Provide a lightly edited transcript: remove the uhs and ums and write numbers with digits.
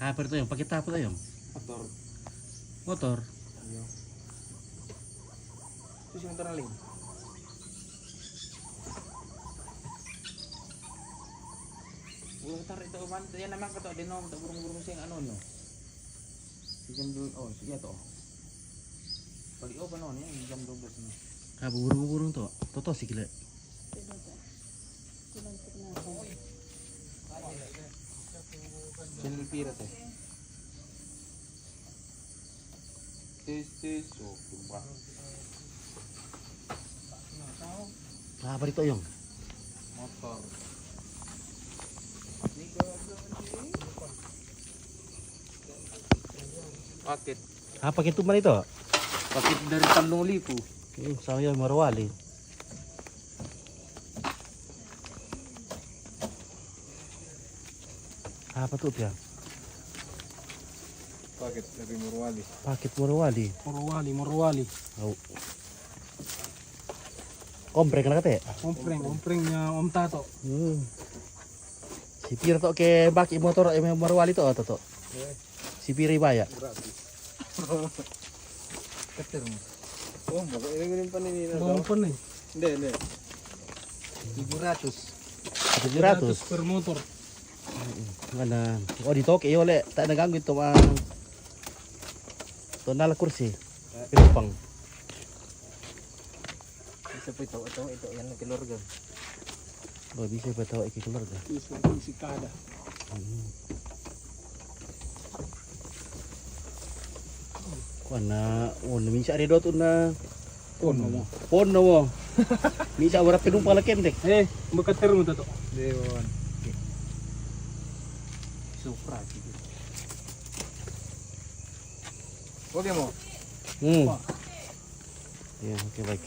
Apa itu yang pakai apa tuh yang? Motor. Motor. Iya. Terus motor aling. Tarik itu man, yan naman ka to, dinom, burung-burung sing ano no. Jam 2, oh sige to. Pag o paano yan, jam 12 no. Ah, burung-burung tuh. Toto sih gila. Channel pira to. Tes, oh, kumpa. Apa itu yang? Motor. Paket. Apa itu man itu? Paket dari Tanjung Liku. Saya Morowali. Apa tuh ya? Paket dari Morowali. Paket Morowali. Morowali. Oh. Kompreng kan kata ya? Komprengnya Om Tato. Si Pir tuh ke baki motor Morowali tuh atau tuh? Si Pir ibaya. Keter mo. Oh, bakit ini pa nila Bawang pa nih. Hindi. 700. 700 per motor. Mana? Oh di toke yo le, tak naganggu itu mah. Tonal kursi. Penumpang. Bisa pa ito yan keluarga. Oh bisa betawa iki keluarga. Isi kada. Kuana, minsa rin doon na Pon mo. pon mo. Minsa wala penumpang la kendek. Makater mo Tato. Dewan. Supra. Okay mo. Ya, oke baik.